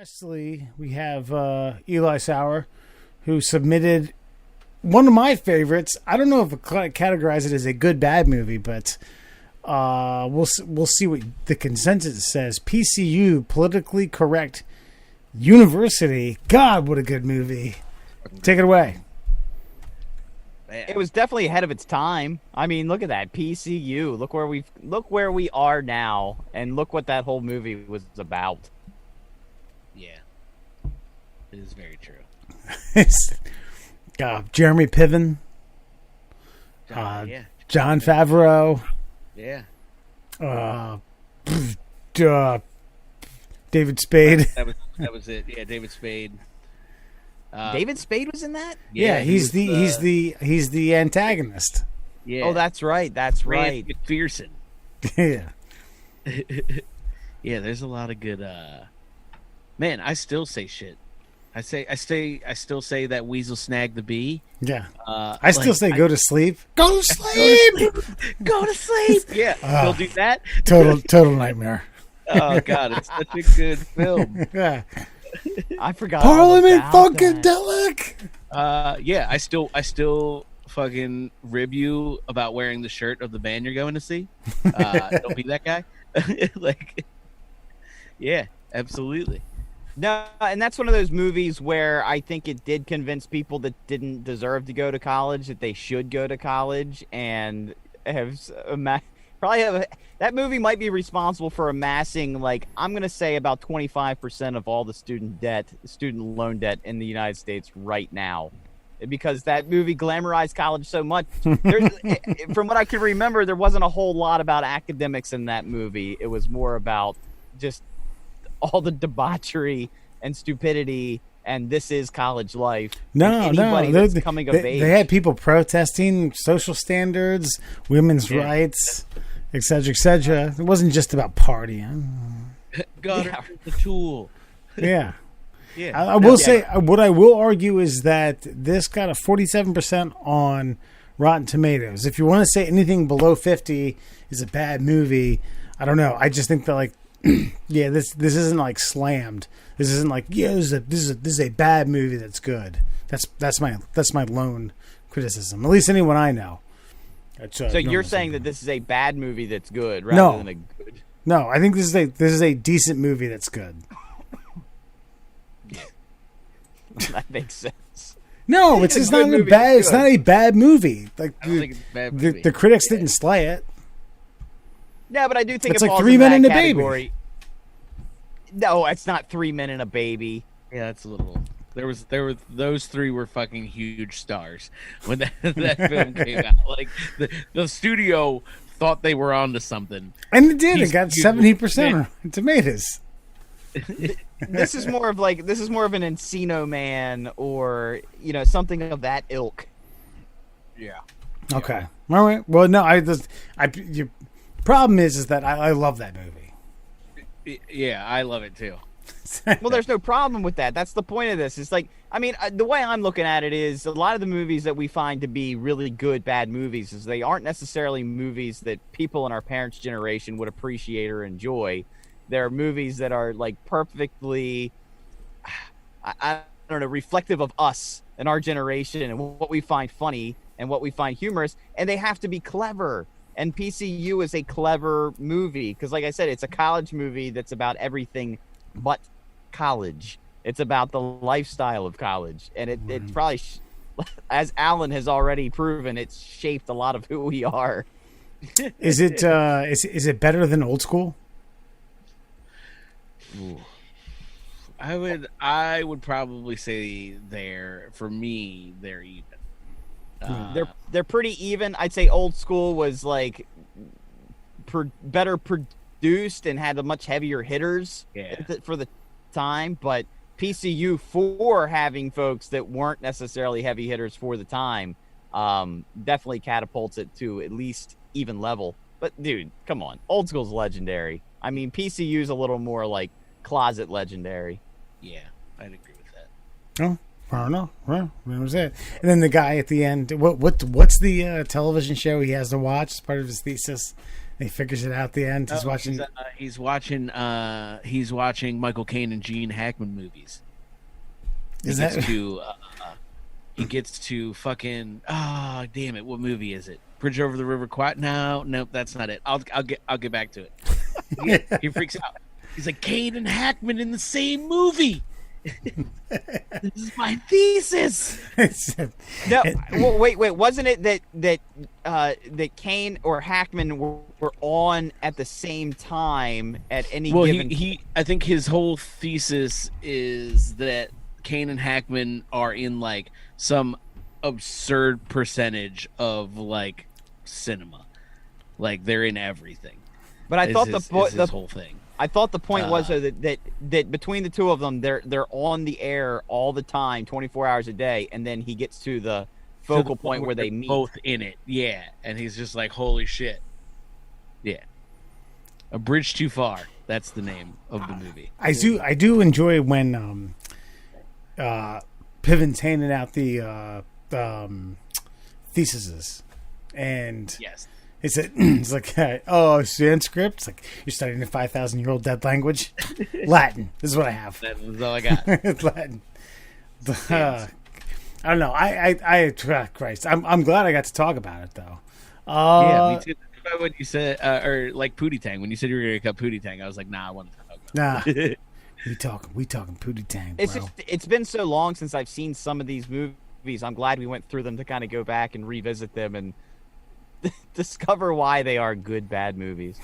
Lastly, we have Eli Sauer, who submitted one of my favorites. I don't know if I categorize it as a good bad movie, but we'll see what the consensus says. PCU, Politically Correct University. God, what a good movie! Take it away. It was definitely ahead of its time. I mean, look at that PCU. Look where we are now, and look what that whole movie was about. Yeah, it is very true. Jeremy Piven, John Favreau, David Spade. That was it. Yeah, David Spade. David Spade was in that? Yeah, he's the antagonist. Yeah. Oh, that's right. That's right. McPherson. Yeah. Yeah, there's a lot of good. Man, I still say shit. I still say that Weasel snagged the bee. Yeah. I still say go to sleep. Go to sleep. Go to sleep. Yeah. Still do that. Total nightmare. Oh God, it's such a good film. Yeah. I forgot. Parliament Funkadelic. Yeah, I still fucking rib you about wearing the shirt of the band you're going to see. Don't be that guy. Yeah, absolutely. No, and that's one of those movies where I think it did convince people that didn't deserve to go to college that they should go to college, and that movie might be responsible for amassing, like, I'm going to say about 25% of all the student loan debt in the United States right now, because that movie glamorized college so much. From what I can remember, there wasn't a whole lot about academics in that movie. It was more about just all the debauchery and stupidity, and this is college life. That's coming of age. They had people protesting social standards, women's rights, etc., etc. It wasn't just about partying. God, the tool. Yeah. Yeah. I will say, what I will argue is that this got a 47% on Rotten Tomatoes. If you want to say anything below 50 is a bad movie, I don't know. I just think that, like, yeah, this isn't like slammed. This isn't like, yeah, this is a bad movie that's good. That's my lone criticism. At least anyone I know. So you're saying that this is a bad movie that's good rather than a good? No, I think this is a decent movie that's good. That makes sense. No, it's not a bad. It's not a bad movie. Like, I don't think it's a bad movie. The critics didn't slay it. Yeah, but I do think it's it like falls 3 in Men that and a category. Baby. No, it's not 3 Men and a Baby. Yeah, that's a little. Those three were fucking huge stars when that film came out. Like the studio thought they were onto something, and it did. It got 70% on Tomatoes. This is more of an Encino Man, or something of that ilk. Yeah. Okay. All right. Well, no. Your problem is that I love that movie. Yeah, I love it too. Well, there's no problem with that. That's the point of this. It's like, I mean, the way I'm looking at it is a lot of the movies that we find to be really good bad movies is they aren't necessarily movies that people in our parents' generation would appreciate or enjoy. They're movies that are like perfectly, I don't know, reflective of us and our generation and what we find funny and what we find humorous, and they have to be clever. And PCU is a clever movie because, like I said, it's a college movie that's about everything but college. It's about the lifestyle of college, and it's probably, as Alan has already proven, it's shaped a lot of who we are. Is it better than Old School? Ooh. I would probably say they're even. They're pretty even. I'd say Old School was like better produced and had a much heavier hitters for the time, but PCU, for having folks that weren't necessarily heavy hitters for the time, definitely catapults it to at least even level. But dude, come on, Old School's legendary. I mean, PCU's a little more like closet legendary. Yeah, I'd agree with that. Oh, I don't know. Well, that was it. And then the guy at the end. What's the television show he has to watch as part of his thesis? he figures it out at the end. He's watching. He's watching Michael Caine and Gene Hackman movies. Is that? He gets to fucking. Oh, damn it! What movie is it? Bridge over the River Kwai? No, nope, that's not it. I'll get back to it. He freaks out. He's like, Caine and Hackman in the same movie. This is my thesis. No, well, wait. Wasn't it that Caine or Hackman were on at the same time at any given? He I think his whole thesis is that Caine and Hackman are in like some absurd percentage of like cinema, like they're in everything. But I thought the whole thing. I thought the point was that between the two of them, they're on the air all the time, 24 hours a day, and then he gets to the focal point where they meet. Both in it, yeah. And he's just like, holy shit. Yeah. A Bridge Too Far. That's the name of the movie. I do enjoy when Piven's handing out the theses. And yes. It's like, oh, Sanskrit? It's like, you're studying a 5,000-year-old dead language? Latin. This is what I have. That's all I got. It's Latin. I don't know. Christ. I'm glad I got to talk about it, though. Yeah, me too. When you said, or like Pootie Tang, when you said you were going to cut Pootie Tang, I was like, nah, I want to talk about it. we talking Pootie Tang, bro. It's been so long since I've seen some of these movies. I'm glad we went through them to kind of go back and revisit them and discover why they are good bad movies.